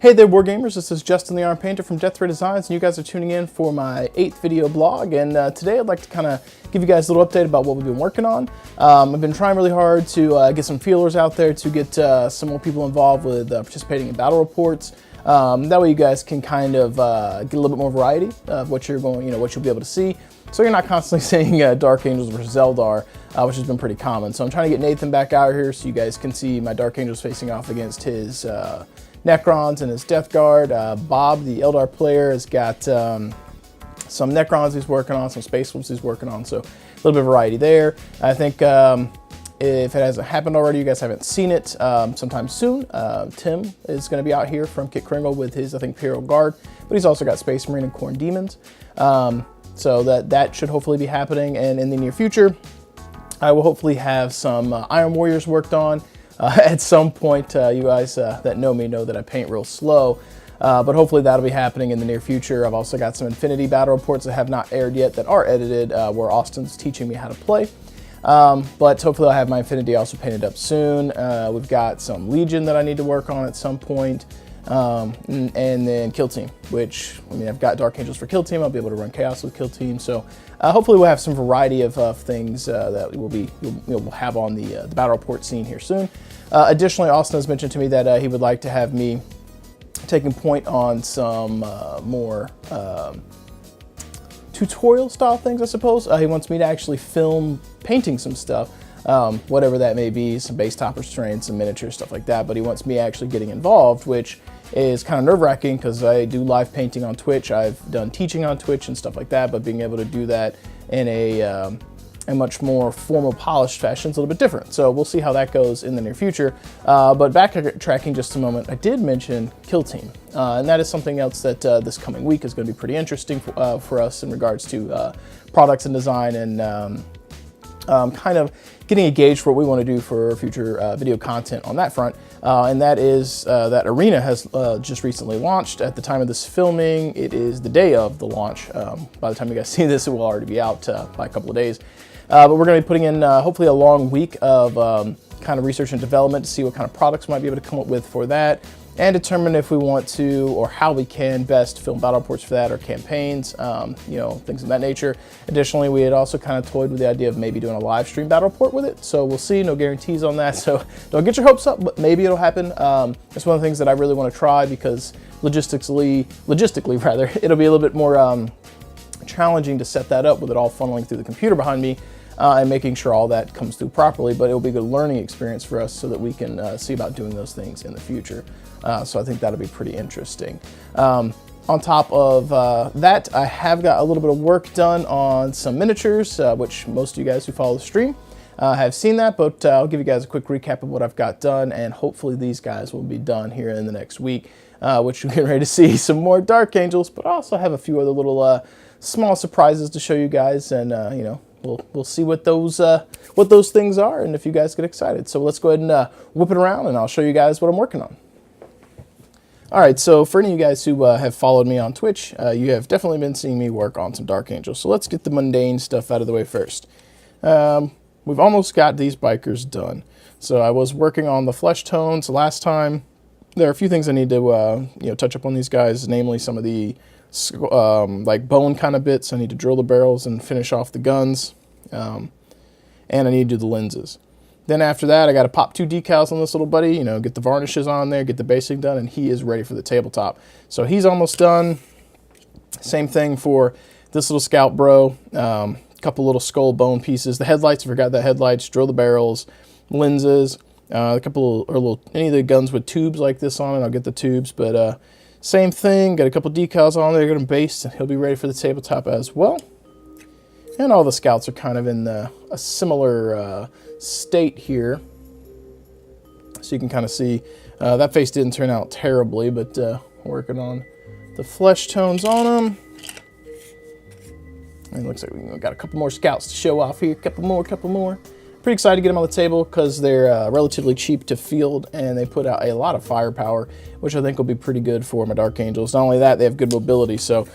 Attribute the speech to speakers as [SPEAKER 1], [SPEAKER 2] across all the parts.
[SPEAKER 1] Hey there, Wargamers. This is Justin the Arm Painter from Death Ray Designs, and you guys are tuning in for my 8th video blog. And today I'd like to kind of give you guys a little update about what we've been working on. I've been trying really hard to get some feelers out there to get some more people involved with participating in battle reports. That way you guys can kind of get a little bit more variety of what you're going, what you'll be able to see. So you're not constantly saying Dark Angels versus Zeldar, which has been pretty common. So I'm trying to get Nathan back out here so you guys can see my Dark Angels facing off against his Necrons and his Death Guard. Bob, the Eldar player, has got some Necrons he's working on, some Space Wolves he's working on, so a little bit of variety there. I think if it hasn't happened already, you guys haven't seen it, sometime soon, Tim is going to be out here from Kit Kringle with his, I think, Imperial Guard, but he's also got Space Marine and Khorne Demons. So that should hopefully be happening, and in the near future, I will hopefully have some Iron Warriors worked on. At some point, you guys that know me know that I paint real slow, but hopefully that'll be happening in the near future. I've also got some Infinity battle reports that have not aired yet that are edited, where Austin's teaching me how to play. But hopefully I'll have my Infinity also painted up soon. We've got some Legion that I need to work on at some point, and then Kill Team, which, I mean, I've got Dark Angels for Kill Team. I'll be able to run Chaos with Kill Team, so hopefully we'll have some variety of things that we'll have on the battle report scene here soon. Additionally, Austin has mentioned to me that he would like to have me taking point on some more tutorial style things, I suppose. He wants me to actually film painting some stuff, whatever that may be, some base toppers, terrain, some miniatures, stuff like that, but he wants me actually getting involved, which is kind of nerve-wracking because I do live painting on Twitch. I've done teaching on Twitch and stuff like that, but being able to do that in a much more formal, polished fashion is a little bit different. So we'll see how that goes in the near future. But backtracking just a moment, I did mention Kill Team, and that is something else that this coming week is going to be pretty interesting for us in regards to products and design and kind of getting a gauge for what we want to do for future video content on that front. And that is that Arena has just recently launched. At the time of this filming, it is the day of the launch. By the time you guys see this, it will already be out by a couple of days. But we're going to be putting in hopefully a long week of kind of research and development to see what kind of products we might be able to come up with for that, and determine if we want to or how we can best film battle reports for that, or campaigns, things of that nature. Additionally, we had also kind of toyed with the idea of maybe doing a live stream battle report with it. So we'll see, no guarantees on that. So don't get your hopes up, but maybe it'll happen. It's one of the things that I really want to try because logistically, it'll be a little bit more challenging to set that up with it all funneling through the computer behind me. And making sure all that comes through properly, but it'll be a good learning experience for us so that we can see about doing those things in the future. So I think that'll be pretty interesting. On top of that, I have got a little bit of work done on some miniatures, which most of you guys who follow the stream have seen that, but I'll give you guys a quick recap of what I've got done, and hopefully these guys will be done here in the next week, which we're getting ready to see some more Dark Angels, but I also have a few other little small surprises to show you guys, and We'll see what those things are, and if you guys get excited. So let's go ahead and whip it around, and I'll show you guys what I'm working on. All right, so for any of you guys who have followed me on Twitch, you have definitely been seeing me work on some Dark Angels. So let's get the mundane stuff out of the way first. We've almost got these bikers done. So I was working on the flesh tones last time. There are a few things I need to touch up on these guys, namely some of the like bone kind of bits. I need to drill the barrels and finish off the guns, and I need to do the lenses. Then after that, I got to pop 2 decals on this little buddy, get the varnishes on there, get the basing done, and he is ready for the tabletop. So he's almost done. Same thing for this little scout bro. Couple little skull bone pieces. The headlights, I forgot the headlights. Drill the barrels, lenses, a couple or any of the guns with tubes like this on it, I'll get the tubes, but same thing, got a couple decals on there, got him based, and he'll be ready for the tabletop as well. And all the scouts are kind of in a similar state here. So you can kind of see, that face didn't turn out terribly, but working on the flesh tones on them. And it looks like we've got a couple more scouts to show off here, couple more. Pretty excited to get them on the table because they're relatively cheap to field, and they put out a lot of firepower, which I think will be pretty good for my Dark Angels. Not only that, they have good mobility. So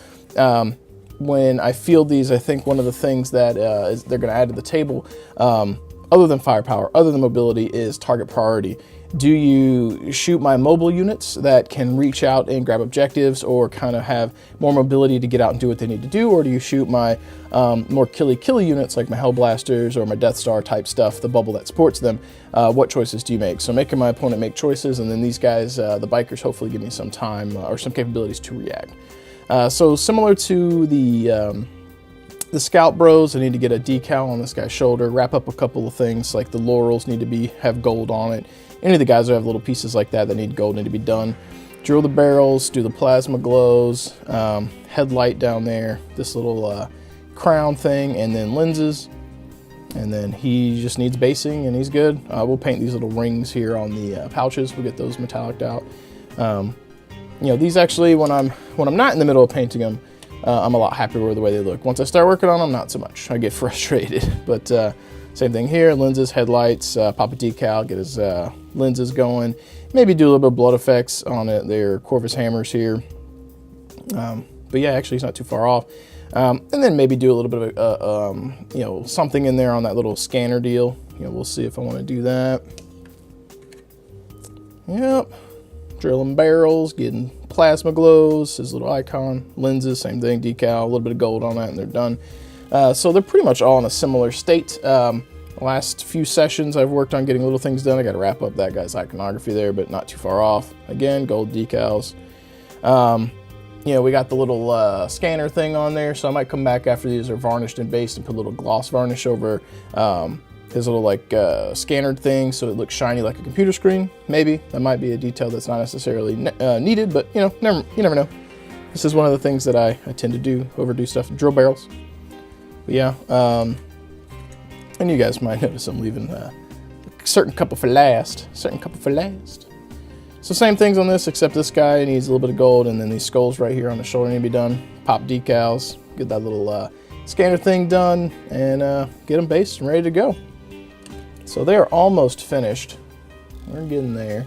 [SPEAKER 1] when I field these, I think one of the things that they're going to add to the table other than firepower, other than mobility, is target priority. Do you shoot my mobile units that can reach out and grab objectives or kind of have more mobility to get out and do what they need to do? Or do you shoot my more killy units like my Hellblasters or my Death Star type stuff, the bubble that supports them? What choices do you make? So making my opponent make choices, and then these guys, the bikers, hopefully give me some time or some capabilities to react. So similar to the Scout Bros, I need to get a decal on this guy's shoulder, wrap up a couple of things like the laurels need to have gold on it. Any of the guys that have little pieces like that need gold need to be done. Drill the barrels, do the plasma glows, headlight down there, this little crown thing, and then lenses. And then he just needs basing and he's good. We'll paint these little rings here on the pouches. We'll get those metalliced out. You know, these actually, when I'm not in the middle of painting them, I'm a lot happier with the way they look. Once I start working on them, not so much. I get frustrated. But same thing here, lenses, headlights, pop a decal, get his lenses going. Maybe do a little bit of blood effects on it. They're Corvus hammers here. But yeah, actually, he's not too far off. And then maybe do a little bit of, you know, something in there on that little scanner deal. You know, we'll see if I want to do that. Yep. Drilling barrels, getting plasma glows, his little icon, lenses, same thing, decal, a little bit of gold on that, and they're done. So they're pretty much all in a similar state. The last few sessions I've worked on getting little things done. I got to wrap up that guy's iconography there, but not too far off. Again, gold decals. You know, we got the little scanner thing on there, so I might come back after these are varnished and based and put a little gloss varnish over his little like scanner thing so it looks shiny like a computer screen. Maybe that might be a detail that's not necessarily needed, but you know, you never know. This is one of the things that I tend to do, overdo stuff. Drill barrels. But yeah, and you guys might notice I'm leaving a certain couple for last. So same things on this, except this guy needs a little bit of gold, and then these skulls right here on the shoulder need to be done. Pop decals, get that little scanner thing done, and get them based and ready to go. So they're almost finished. We're getting there.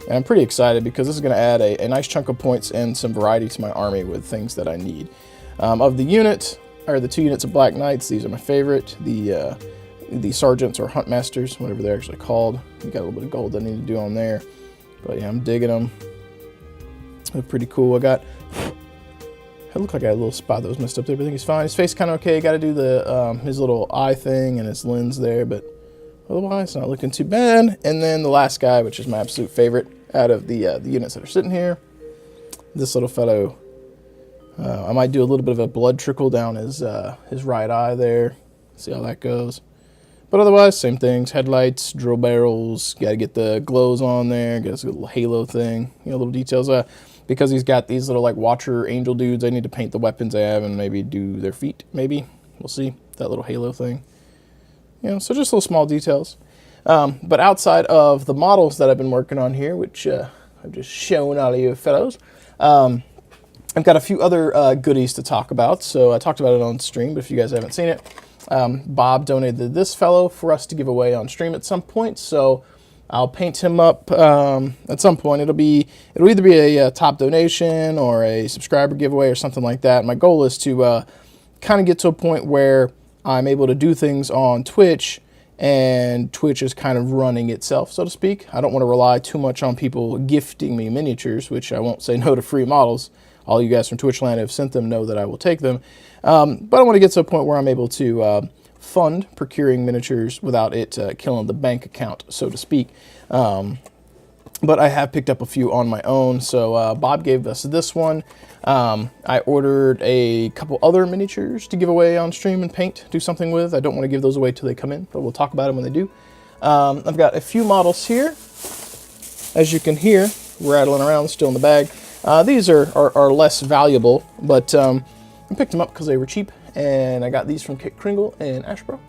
[SPEAKER 1] And I'm pretty excited because this is going to add a nice chunk of points and some variety to my army with things that I need. Of the unit, or the 2 units of Black Knights, these are my favorite. The sergeants or hunt masters, whatever they're actually called. We got a little bit of gold that I need to do on there. But yeah, I'm digging them. They're pretty cool. I look like I had a little spot that was messed up there, but I think he's fine. His face kind of okay. Got to do the his little eye thing and his lens there, but otherwise not looking too bad. And then the last guy, which is my absolute favorite out of the units that are sitting here, this little fellow. I might do a little bit of a blood trickle down his right eye there. See how that goes. But otherwise, same things. Headlights, drill barrels. Got to get the glows on there. Get a little halo thing. You know, little details. Because he's got these little like Watcher angel dudes, I need to paint the weapons I have and maybe do their feet. Maybe we'll see that little halo thing. You know, so just little small details. But outside of the models that I've been working on here, which I've just shown all of you fellows, I've got a few other goodies to talk about. So I talked about it on stream, but if you guys haven't seen it, Bob donated this fellow for us to give away on stream at some point. So I'll paint him up at some point. It'll either be a top donation or a subscriber giveaway or something like that. My goal is to kind of get to a point where I'm able to do things on Twitch and Twitch is kind of running itself, so to speak. I don't want to rely too much on people gifting me miniatures, which I won't say no to free models. All you guys from Twitchland have sent them know that I will take them. But I want to get to a point where I'm able to fund procuring miniatures without it killing the bank account, so to speak. But I have picked up a few on my own. So Bob gave us this one. I ordered a couple other miniatures to give away on stream and paint, do something with. I don't want to give those away till they come in, but we'll talk about them when they do. I've got a few models here. As you can hear, rattling around, still in the bag. These are less valuable, but I picked them up because they were cheap, and I got these from Kit Kringle in Ashboro.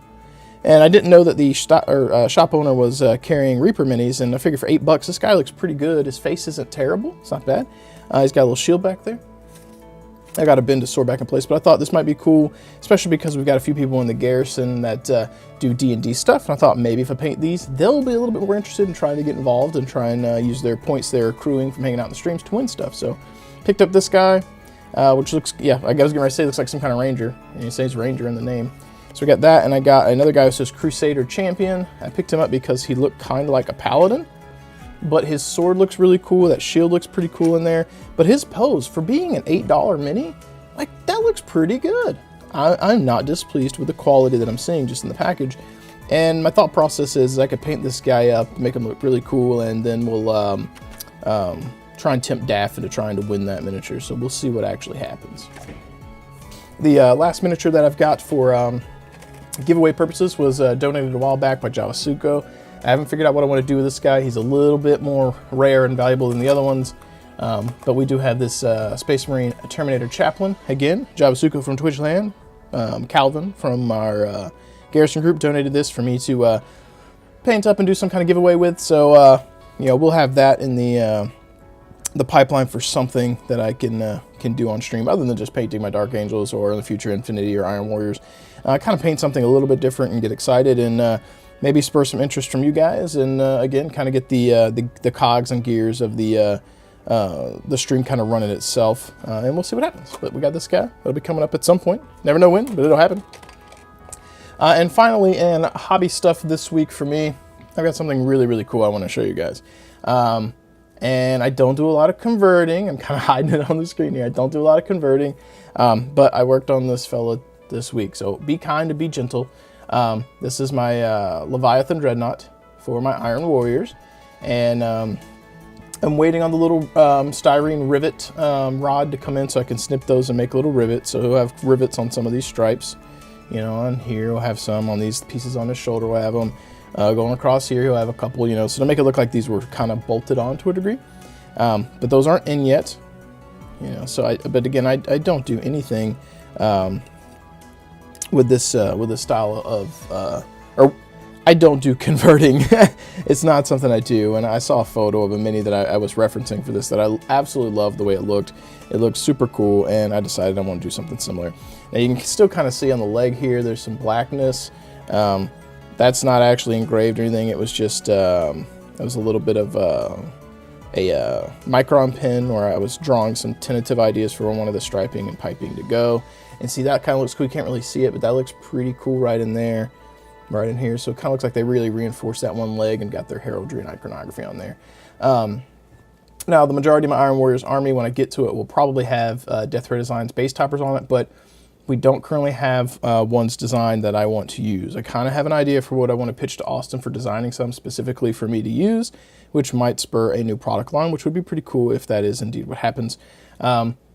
[SPEAKER 1] And I didn't know that the shop owner was carrying Reaper minis, and I figured for $8, this guy looks pretty good. His face isn't terrible. It's not bad. He's got a little shield back there. I got a bend to sword back in place, but I thought this might be cool, especially because we've got a few people in the garrison that do D&D stuff, and I thought maybe if I paint these, they'll be a little bit more interested in trying to get involved and try and use their points they're accruing from hanging out in the streams to win stuff. So picked up this guy, which looks, yeah, I was going to say it looks like some kind of ranger, and he says ranger in the name. So we got that, and I got another guy who says Crusader Champion. I picked him up because he looked kind of like a paladin, but his sword looks really cool. That shield looks pretty cool in there. But his pose, for being an $8 mini, like, that looks pretty good. I'm not displeased with the quality that I'm seeing just in the package. And my thought process is I could paint this guy up, make him look really cool, and then we'll try and tempt Daff into trying to win that miniature. So we'll see what actually happens. The last miniature that I've got for giveaway purposes was donated a while back by Javasuko. I haven't figured out what I want to do with this guy. He's a little bit more rare and valuable than the other ones. But we do have this Space Marine Terminator Chaplain. Again, Javasuko from Twitchland. Calvin from our Garrison group donated this for me to paint up and do some kind of giveaway with. So, you know, we'll have that in the pipeline for something that I can do on stream, other than just painting my Dark Angels, or in the future Infinity or Iron Warriors. Kind of paint something a little bit different and get excited, and maybe spur some interest from you guys, and again, kind of get the cogs and gears of the stream kind of running itself, and we'll see what happens. But we got this guy. It'll be coming up at some point. Never know when, but it'll happen. And finally, in hobby stuff this week for me, I've got something really, really cool I want to show you guys. And I don't do a lot of converting. I'm kind of hiding it on the screen here. I don't do a lot of converting, but I worked on this fella this week. So be kind and be gentle. This is my Leviathan Dreadnought for my Iron Warriors. And I'm waiting on the little styrene rivet rod to come in so I can snip those and make little rivets. So we'll have rivets on some of these stripes. You know, on here we'll have some, on these pieces on his shoulder we'll have them. Going across here, he'll have a couple, you know, so to make it look like these were kind of bolted on to a degree. But those aren't in yet, you know, so but again, I don't do anything with this style of, or I don't do converting. It's not something I do, and I saw a photo of a mini that I was referencing for this that I absolutely loved the way it looked. It looked super cool, and I decided I want to do something similar. Now you can still kind of see on the leg here, there's some blackness. That's not actually engraved or anything. It was just, it was a little bit of a micron pen where I was drawing some tentative ideas for where I wanted the striping and piping to go. And see, that kind of looks cool. You can't really see it, but that looks pretty cool right in there, right in here. So it kind of looks like they really reinforced that one leg and got their heraldry and iconography on there. Now, the majority of my Iron Warriors army, when I get to it, will probably have Death Ray Designs base toppers on it, but we don't currently have ones designed that I want to use. I kind of have an idea for what I want to pitch to Austin for designing some specifically for me to use, which might spur a new product line, which would be pretty cool if that is indeed what happens.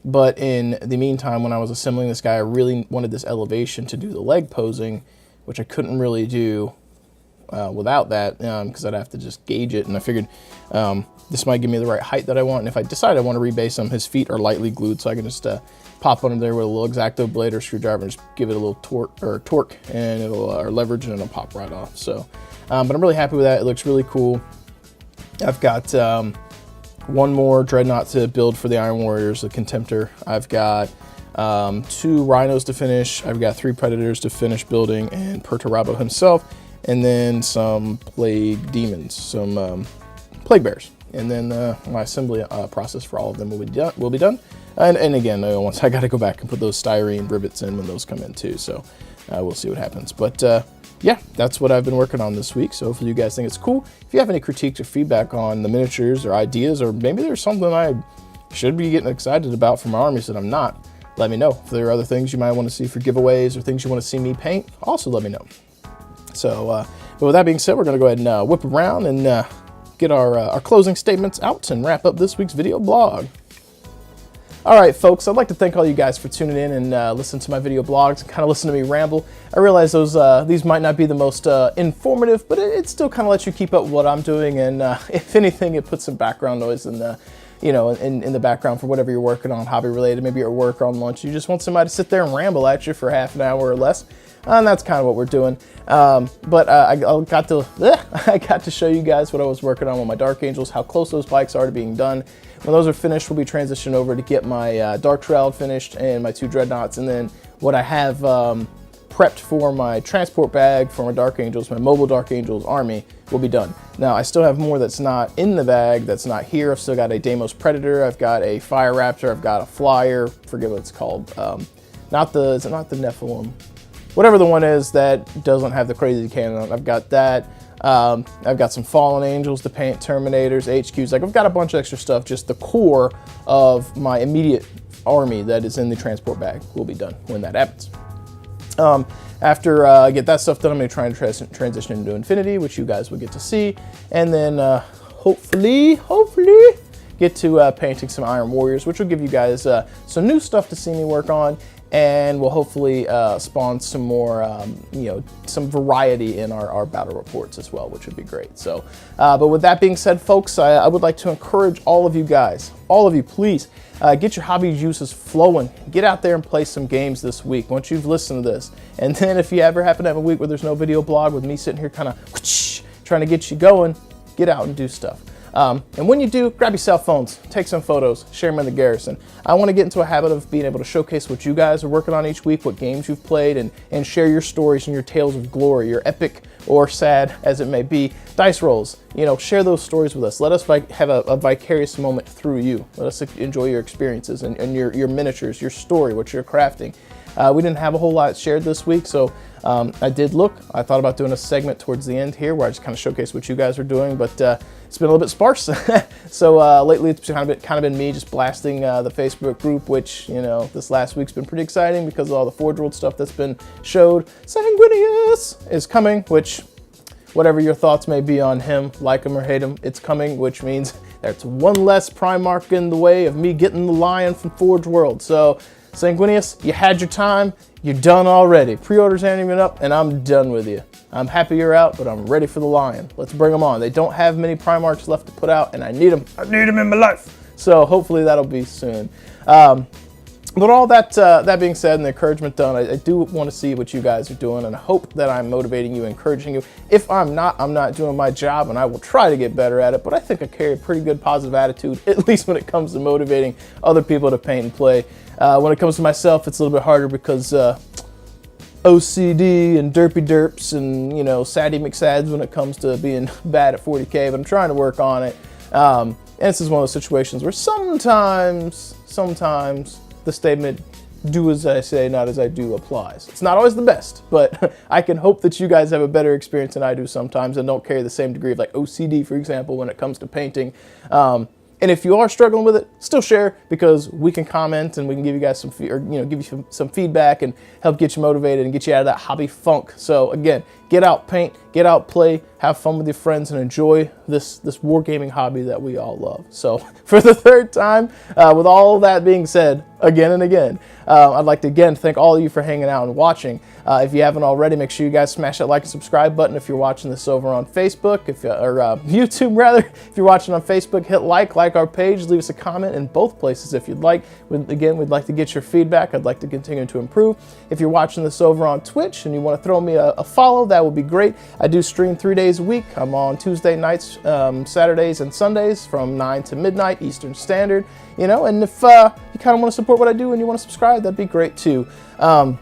[SPEAKER 1] But in the meantime, when I was assembling this guy, I really wanted this elevation to do the leg posing, which I couldn't really do without that, because I'd have to just gauge it, and I figured this might give me the right height that I want. And if I decide I want to rebase him, his feet are lightly glued, so I can just pop under there with a little X-Acto blade or screwdriver and just give it a little torque, and it'll or leverage, and it'll pop right off. So, but I'm really happy with that. It looks really cool. I've got one more Dreadnought to build for the Iron Warriors, the Contemptor. I've got 2 Rhinos to finish. I've got 3 Predators to finish building, and Perturabo himself, and then some Plague Demons, some Plague Bears. And then my assembly process for all of them will be done. And again, once I got to go back and put those styrene rivets in when those come in too. So we'll see what happens. But yeah, that's what I've been working on this week. So hopefully you guys think it's cool. If you have any critiques or feedback on the miniatures or ideas, or maybe there's something I should be getting excited about from my armies that I'm not, let me know. If there are other things you might want to see for giveaways or things you want to see me paint, also let me know. So but with that being said, we're going to go ahead and whip around and get our closing statements out and wrap up this week's video blog. All right, folks, I'd like to thank all you guys for tuning in and listening to my video blogs and kind of listen to me ramble. I realize these might not be the most informative, but it still kind of lets you keep up with what I'm doing, and if anything, it puts some background noise in the, you know, in the background for whatever you're working on, hobby related. Maybe you're at work or on lunch. You just want somebody to sit there and ramble at you for half an hour or less. And that's kind of what we're doing. But I got to show you guys what I was working on with my Dark Angels, how close those bikes are to being done. When those are finished, we'll be transitioning over to get my Dark Shroud finished and my 2 Dreadnoughts. And then what I have prepped for my transport bag for my Dark Angels, my mobile Dark Angels army, will be done. Now, I still have more that's not in the bag, that's not here. I've still got a Deimos Predator, I've got a Fire Raptor, I've got a Flyer, forget what it's called. Is it not the Nephilim? whatever the one is that doesn't have the crazy cannon on. I've got that. I've got some Fallen Angels to paint, Terminators, HQs. Like, I've got a bunch of extra stuff. Just the core of my immediate army that is in the transport bag will be done when that happens. After I get that stuff done, I'm going to try and transition into Infinity, which you guys will get to see. And then hopefully get to painting some Iron Warriors, which will give you guys some new stuff to see me work on, and will hopefully spawn some more, some variety in our battle reports as well, which would be great. So, but with that being said, folks, I would like to encourage all of you guys, all of you, please, get your hobby juices flowing. Get out there and play some games this week once you've listened to this. And then if you ever happen to have a week where there's no video blog with me sitting here kind of trying to get you going, get out and do stuff. And when you do, grab your cell phones, take some photos, share them in the garrison. I want to get into a habit of being able to showcase what you guys are working on each week, what games you've played, and share your stories and your tales of glory, your epic or sad, as it may be, dice rolls. Share those stories with us. Let us have a vicarious moment through you. Let us enjoy your experiences and your miniatures, your story, what you're crafting. We didn't have a whole lot shared this week, so I did look. I thought about doing a segment towards the end here where I just kind of showcase what you guys are doing, but it's been a little bit sparse. So lately it's kind of been me just blasting the Facebook group, which, this last week's been pretty exciting because of all the Forge World stuff that's been showed. Sanguinius is coming, which, whatever your thoughts may be on him, like him or hate him, it's coming, which means there's one less Primarch in the way of me getting the lion from Forge World. So Sanguinius, you had your time, you're done already. Pre-orders aren't even up, and I'm done with you. I'm happy you're out, but I'm ready for the lion. Let's bring them on. They don't have many Primarchs left to put out, and I need them. I need them in my life. So hopefully that'll be soon. But all that being said and the encouragement done, I do want to see what you guys are doing, and I hope that I'm motivating you, encouraging you. If I'm not doing my job, and I will try to get better at it, but I think I carry a pretty good positive attitude, at least when it comes to motivating other people to paint and play. When it comes to myself, it's a little bit harder because OCD and derpy derps and, saddy McSads when it comes to being bad at 40K, but I'm trying to work on it. And this is one of those situations where sometimes the statement, do as I say, not as I do, applies. It's not always the best, but I can hope that you guys have a better experience than I do sometimes and don't carry the same degree of OCD, for example, when it comes to painting. And if you are struggling with it, still share, because we can comment and we can give you guys some, give you some feedback and help get you motivated and get you out of that hobby funk. So again, get out, paint, get out, play, have fun with your friends, and enjoy this wargaming hobby that we all love. So for the third time, with all that being said, again and again, I'd like to again thank all of you for hanging out and watching. If you haven't already, make sure you guys smash that like and subscribe button if you're watching this over on Facebook, or YouTube rather. If you're watching on Facebook, hit like our page, leave us a comment in both places if you'd like. Again, we'd like to get your feedback. I'd like to continue to improve. If you're watching this over on Twitch and you want to throw me a follow, that would be great. I do stream 3 days a week. I'm on Tuesday nights, Saturdays, and Sundays from 9 to midnight Eastern Standard. And if you kind of want to support what I do and you want to subscribe, that'd be great too. And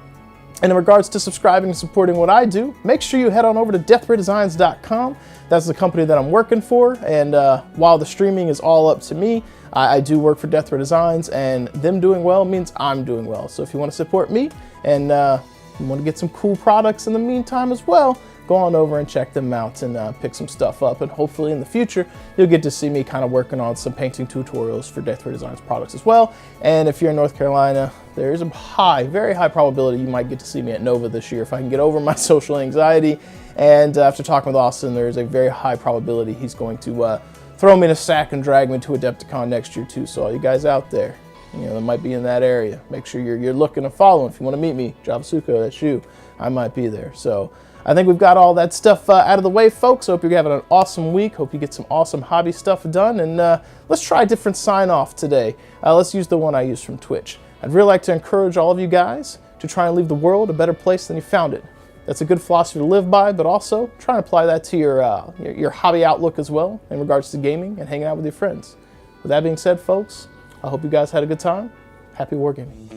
[SPEAKER 1] in regards to subscribing and supporting what I do, make sure you head on over to deathraydesigns.com. That's the company that I'm working for, and while the streaming is all up to me, I do work for Death Ray Designs, and them doing well means I'm doing well. So if you want to support me and you want to get some cool products in the meantime as well, go on over and check them out and pick some stuff up. And hopefully in the future, you'll get to see me kind of working on some painting tutorials for Death Ray Designs products as well. And if you're in North Carolina, there is a very high probability you might get to see me at Nova this year if I can get over my social anxiety. And after talking with Austin, there is a very high probability he's going to throw me in a sack and drag me to Adepticon next year too. So all you guys out there, that might be in that area, make sure you're looking and following. If you want to meet me, Javasuko, that's you. I might be there. So I think we've got all that stuff out of the way, folks. Hope you're having an awesome week. Hope you get some awesome hobby stuff done. And let's try a different sign-off today. Let's use the one I used from Twitch. I'd really like to encourage all of you guys to try and leave the world a better place than you found it. That's a good philosophy to live by, but also try and apply that to your hobby outlook as well in regards to gaming and hanging out with your friends. With that being said, folks, I hope you guys had a good time. Happy wargaming.